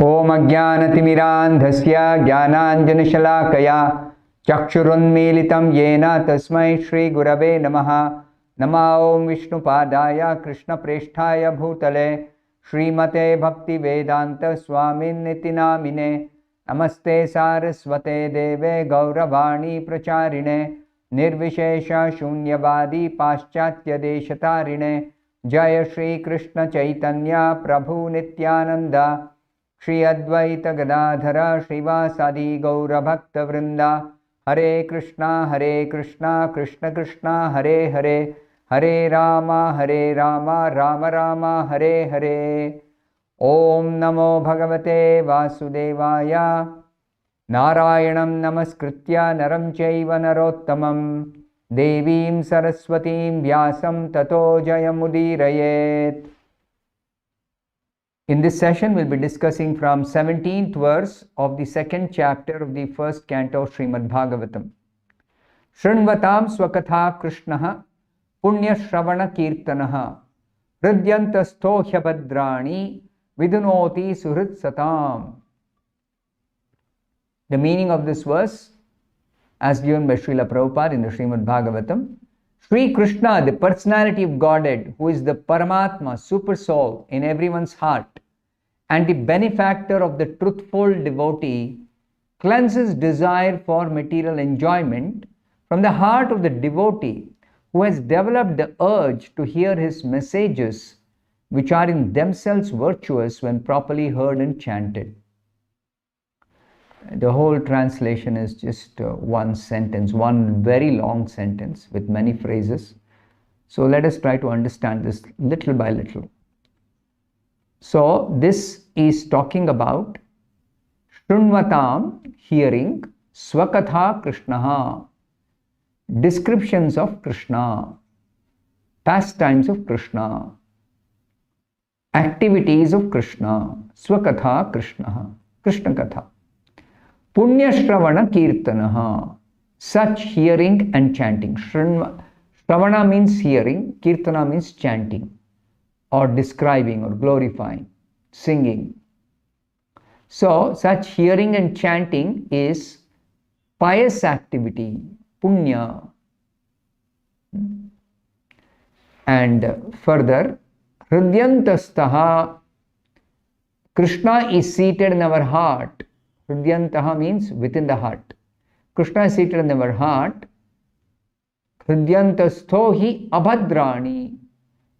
Om Ajnanatimirandhasya Jnananjanashalakaya Chakshurunmilitam Yena Tasmai Shri Gurave Namaha. Nama Om Vishnupadaya Krishna Presthaya Bhutale Srimate Bhaktivedanta Swamin Nitinamine. Namaste Saraswate Deve Gauravani Pracharine Nirvishesha Shunyavadi Paschatya Deshatarine. Jaya Shri Krishna Chaitanya Prabhu Nityananda Shri Advaita Gadadhara Srivasadi Gaura Bhakta Vrinda. Hare Krishna Krishna Krishna Hare Hare Hare Rama Rama Rama Hare Hare. Om Namo Bhagavate Vasudevaya. Narayanam Namaskritya Naram Chaiva Narottamam Devim Saraswatim Vyasam Tato Jayamudirayet. In this session, we'll be discussing from 17th verse of the second chapter of the first canto of Srimad-Bhagavatam. Shrinvatam swakatha Krishnaha punya shravana kirtanaha hridyantasto hyabhadrani vidunoti suhrit satam. The meaning of this verse, as given by Srila Prabhupada in the Srimad-Bhagavatam, Sri Krishna, the personality of Godhead, who is the Paramatma, super soul in everyone's heart, and the benefactor of the truthful devotee, cleanses desire for material enjoyment from the heart of the devotee who has developed the urge to hear his messages, which are in themselves virtuous when properly heard and chanted. The whole translation is just one sentence, one very long sentence with many phrases. So let us try to understand this little by little. So this is talking about Shrunvatam, hearing, Swakatha Krishnaha, descriptions of Krishna, pastimes of Krishna, activities of Krishna, Swakatha Krishnaha, Krishna Katha. Punya Shravana Kirtanaha, such hearing and chanting. Shravana means hearing, Kirtana means chanting, or describing, or glorifying, singing. So, such hearing and chanting is pious activity, punya. And further, Hridyantastaha, Krishna is seated in our heart. Hridyantaha means within the heart. Krishna is seated in our heart. Hridyantasto hi abhadrani.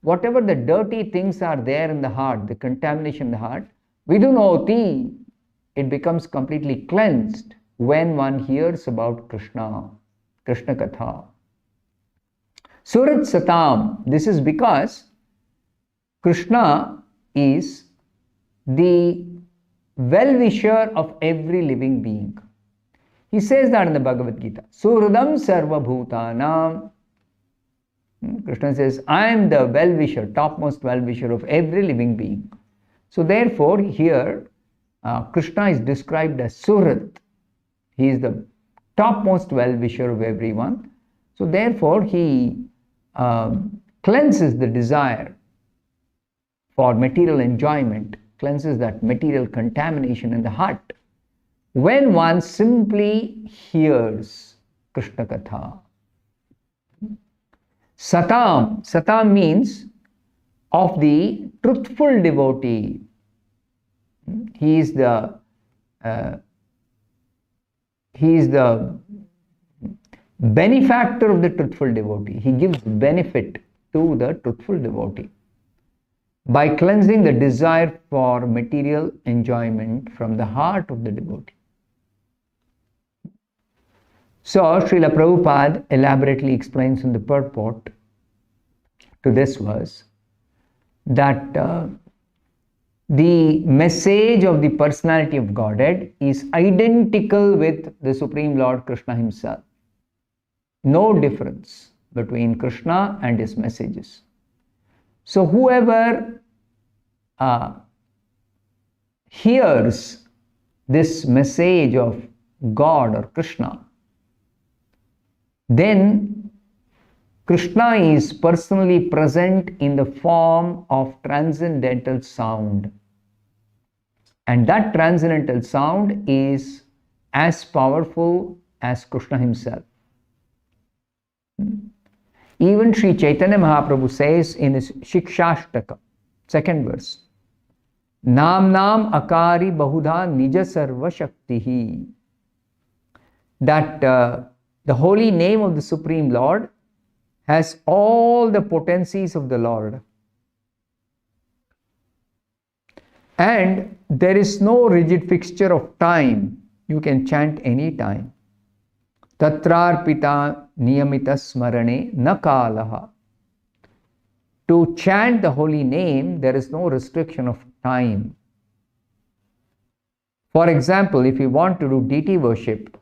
Whatever the dirty things are there in the heart, the contamination in the heart, vidunoti, it becomes completely cleansed when one hears about Krishna, Krishna Katha. Surat Satam, this is because Krishna is the well-wisher of every living being. He says that in the Bhagavad Gita. Suhridam sarva bhutanam. Krishna says, I am the well-wisher, topmost well-wisher of every living being. So therefore, here, Krishna is described as Suhrit. He is the topmost well-wisher of everyone. So therefore, he cleanses the desire for material enjoyment, cleanses that material contamination in the heart when one simply hears Krishna Katha. Satam, Satam means of the truthful devotee. He is the benefactor of the truthful devotee. He gives benefit to the truthful devotee by cleansing the desire for material enjoyment from the heart of the devotee. So, Srila Prabhupada elaborately explains in the purport to this verse that the message of the personality of Godhead is identical with the Supreme Lord Krishna himself. No difference between Krishna and his messages. So whoever hears this message of God or Krishna, then Krishna is personally present in the form of transcendental sound And that transcendental sound is as powerful as Krishna himself. Even Sri Chaitanya Mahaprabhu says in his Shikshashtaka, second verse, Nam Nam Akari Bahudha Nija Sarva Shaktihi, that the holy name of the Supreme Lord has all the potencies of the Lord. And there is no rigid fixture of time. You can chant any time. Tatrarpita niyamita smarane na kalaha. To chant the holy name, there is no restriction of time. For example, if you want to do deity worship,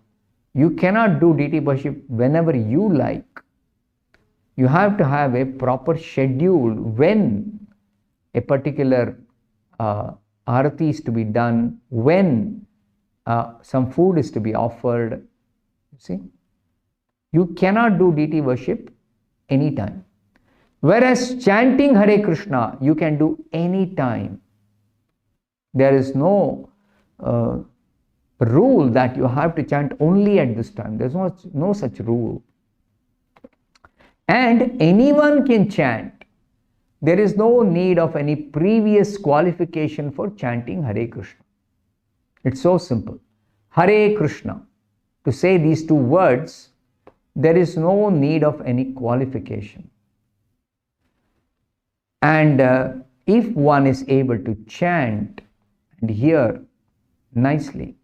you cannot do deity worship whenever you like. You have to have a proper schedule when a particular arati is to be done, when some food is to be offered. You see? You cannot do deity worship anytime. Whereas chanting Hare Krishna, you can do any time. There is no rule that you have to chant only at this time. There is no such rule. And anyone can chant. There is no need of any previous qualification for chanting Hare Krishna. It's so simple. Hare Krishna. To say these two words, there is no need of any qualification. And if one is able to chant and hear nicely,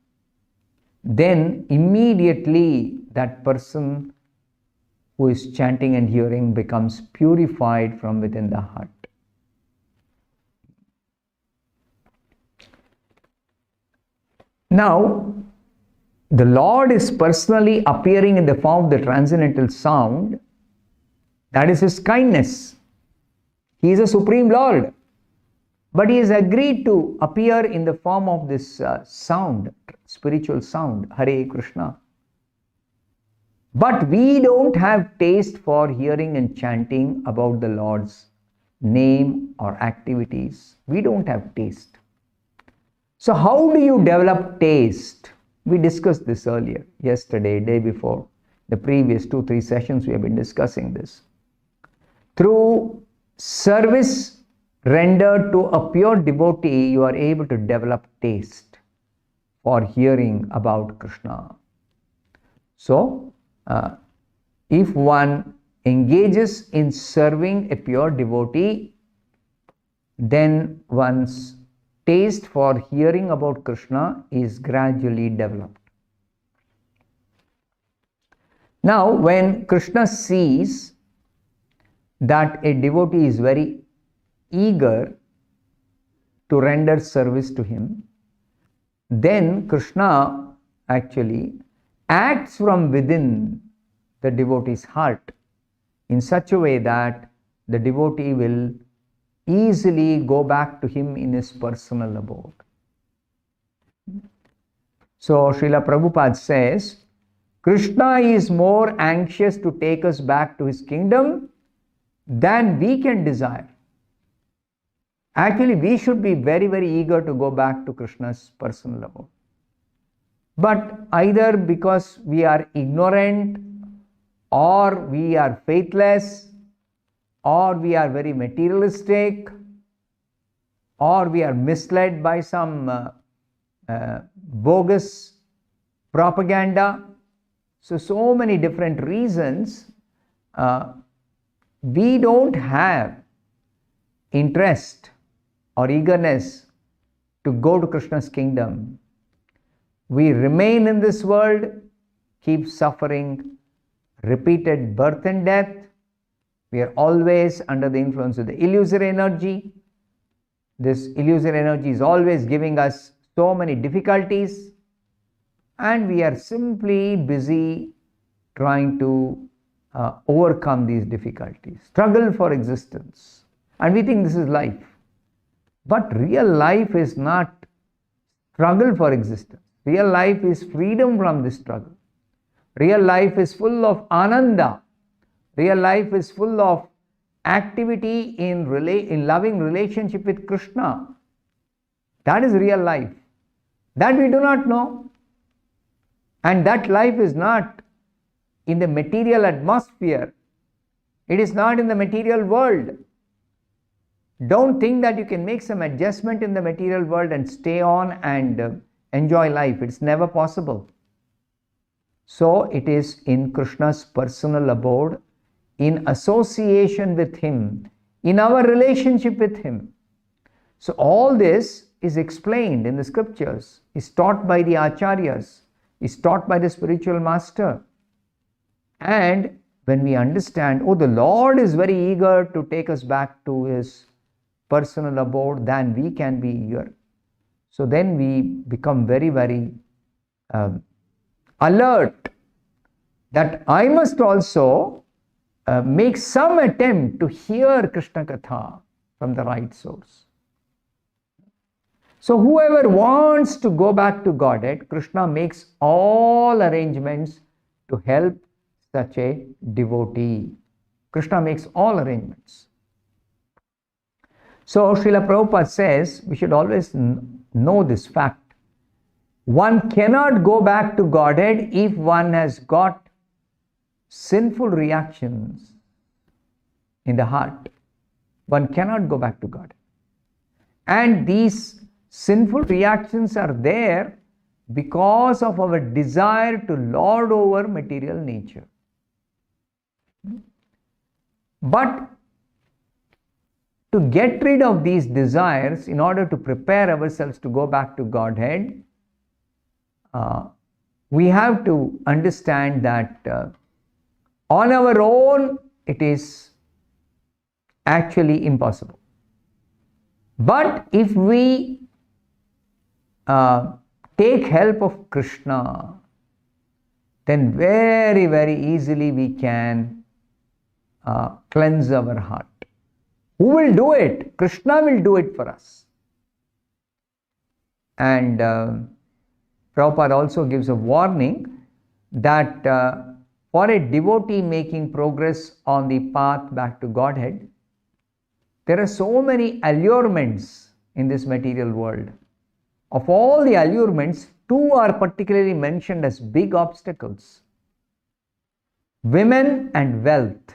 then immediately that person who is chanting and hearing becomes purified from within the heart. Now, the Lord is personally appearing in the form of the transcendental sound. That is His kindness. He is a Supreme Lord. But He has agreed to appear in the form of this sound, spiritual sound, Hare Krishna. But we don't have taste for hearing and chanting about the Lord's name or activities. We don't have taste. So how do you develop taste? We discussed this earlier, yesterday, day before. The previous 2-3 sessions we have been discussing this. Through service rendered to a pure devotee, you are able to develop taste for hearing about Krishna. So, if one engages in serving a pure devotee, then one's taste for hearing about Krishna is gradually developed. Now, when Krishna sees that a devotee is very eager to render service to him, then Krishna actually acts from within the devotee's heart in such a way that the devotee will easily go back to him in his personal abode. So Srila Prabhupada says, Krishna is more anxious to take us back to his kingdom than we can desire. Actually, we should be very, very eager to go back to Krishna's personal abode. But either because we are ignorant, or we are faithless, or we are very materialistic, or we are misled by some bogus propaganda. So many different reasons, we don't have interest or eagerness to go to Krishna's kingdom. We remain in this world, keep suffering repeated birth and death. We are always under the influence of the illusory energy. This illusory energy is always giving us so many difficulties, and we are simply busy trying to overcome these difficulties, struggle for existence, and we think this is life. But real life is not struggle for existence. Real life is freedom from this struggle. Real life is full of ananda. Real life is full of activity in loving relationship with Krishna. That is real life. That we do not know. And that life is not in the material atmosphere. It is not in the material world. Don't think that you can make some adjustment in the material world and stay on and enjoy life. It's never possible. So it is in Krishna's personal abode, in association with Him, in our relationship with Him. So all this is explained in the scriptures, is taught by the acharyas, is taught by the spiritual master. And when we understand, oh, the Lord is very eager to take us back to His personal abode, than we can be eager. So then we become very, very alert that I must also make some attempt to hear Krishna Katha from the right source. So whoever wants to go back to Godhead, Krishna makes all arrangements to help such a devotee. Krishna makes all arrangements. So Srila Prabhupada says we should always know this fact. One cannot go back to Godhead if one has got sinful reactions in the heart. One cannot go back to Godhead. And these sinful reactions are there because of our desire to lord over material nature. But to get rid of these desires, in order to prepare ourselves to go back to Godhead, we have to understand that on our own it is actually impossible. But if we take help of Krishna, then very, very easily we can cleanse our heart. Who will do it? Krishna will do it for us. And Prabhupada also gives a warning that for a devotee making progress on the path back to Godhead, there are so many allurements in this material world. Of all the allurements, two are particularly mentioned as big obstacles: women and wealth.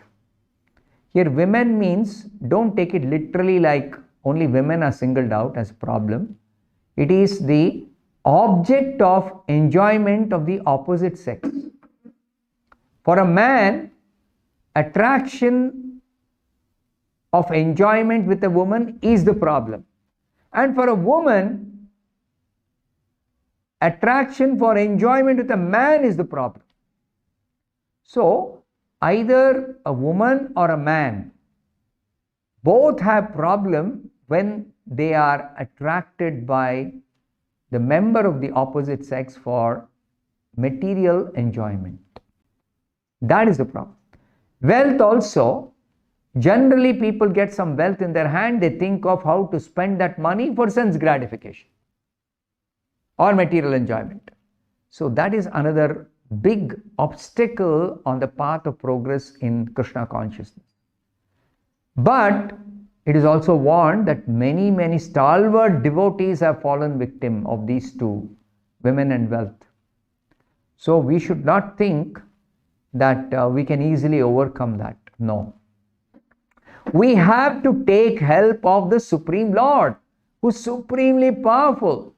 Here, women means, don't take it literally like only women are singled out as a problem. It is the object of enjoyment of the opposite sex. For a man, attraction of enjoyment with a woman is the problem. And for a woman, attraction for enjoyment with a man is the problem. So, either a woman or a man, both have problem when they are attracted by the member of the opposite sex for material enjoyment. That is the problem. Wealth also, generally people get some wealth in their hand, they think of how to spend that money for sense gratification or material enjoyment. So that is another big obstacle on the path of progress in Krishna consciousness. But it is also warned that many, many stalwart devotees have fallen victim of these two, women and wealth. So we should not think that we can easily overcome that. No. We have to take help of the Supreme Lord, who is supremely powerful.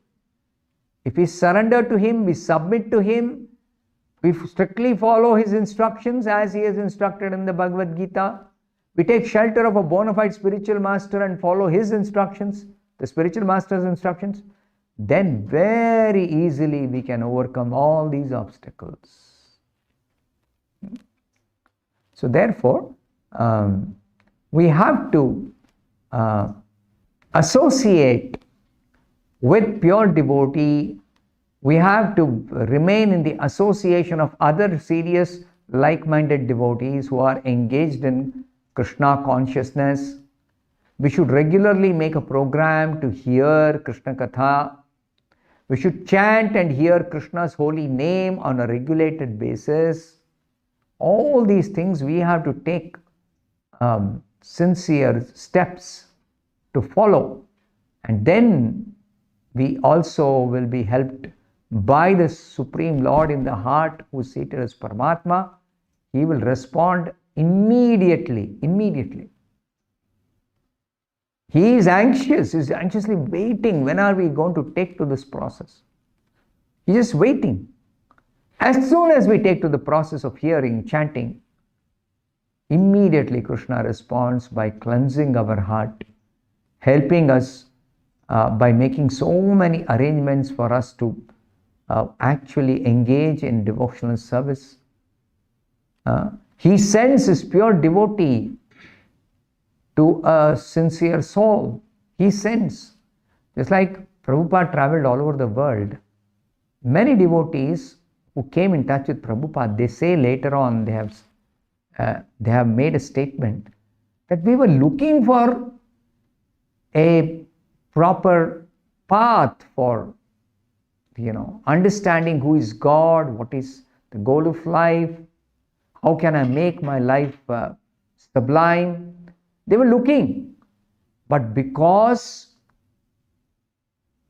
If we surrender to Him, we submit to Him, we strictly follow His instructions as He has instructed in the Bhagavad Gita, we take shelter of a bona fide spiritual master and follow his instructions, the spiritual master's instructions, then very easily we can overcome all these obstacles. So therefore, we have to associate with pure devotee. We have to remain in the association of other serious like-minded devotees who are engaged in Krishna consciousness. We should regularly make a program to hear Krishna Katha. We should chant and hear Krishna's holy name on a regulated basis. All these things we have to take sincere steps to follow. And then we also will be helped by the Supreme Lord in the heart who is seated as Paramatma. He will respond immediately. He is anxious. He is anxiously waiting. When are we going to take to this process? He is just waiting. As soon as we take to the process of hearing, chanting, immediately Krishna responds by cleansing our heart, helping us by making so many arrangements for us to actually engage in devotional service. He sends his pure devotee to a sincere soul. He sends. Just like Prabhupada traveled all over the world, many devotees who came in touch with Prabhupada, they say later on, they have made a statement that we were looking for a proper path for understanding who is God, what is the goal of life, how can I make my life sublime. They were looking, but because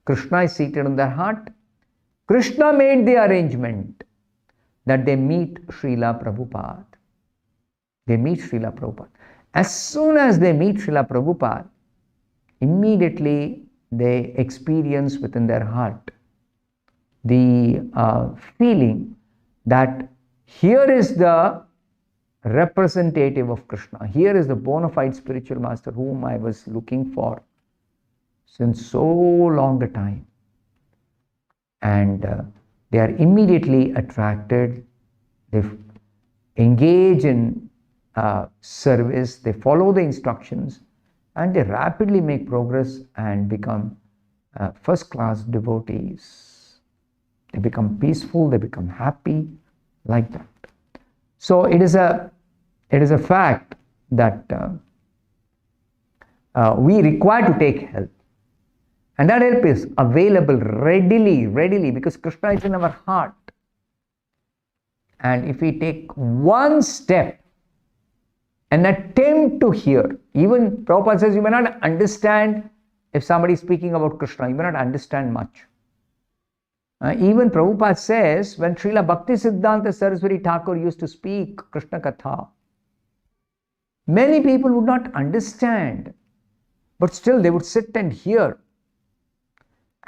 Krishna is seated in their heart, Krishna made the arrangement that they meet Srila Prabhupada. They meet Srila Prabhupada. As soon as they meet Srila Prabhupada, immediately they experience within their heart the feeling that here is the representative of Krishna. Here is the bona fide spiritual master whom I was looking for since so long a time. And they are immediately attracted. They engage in service. They follow the instructions, and they rapidly make progress and become first-class devotees. They become peaceful. They become happy, like that. So it is a fact that we require to take help, and that help is available readily because Krishna is in our heart. And if we take one step, an attempt to hear, even Prabhupada says you may not understand if somebody is speaking about Krishna, you may not understand much. Even Prabhupada says when Srila Bhaktivedanta Saraswati Thakur used to speak Krishna Katha, many people would not understand, but still they would sit and hear.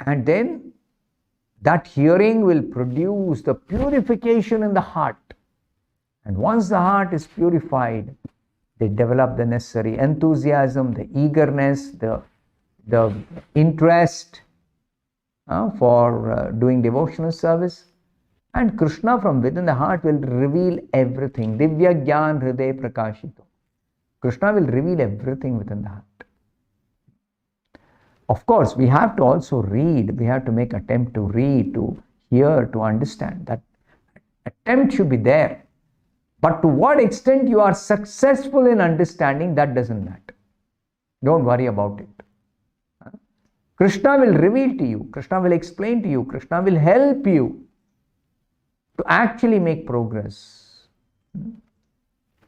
And then that hearing will produce the purification in the heart. And once the heart is purified, they develop the necessary enthusiasm, the eagerness, the interest for doing devotional service. And Krishna from within the heart will reveal everything. Divya Gyan Hriday Prakashito. Krishna will reveal everything within the heart. Of course, we have to also read. We have to make attempt to read, to hear, to understand. That attempt should be there. But to what extent you are successful in understanding, that doesn't matter. Don't worry about it. Krishna will reveal to you. Krishna will explain to you. Krishna will help you to actually make progress.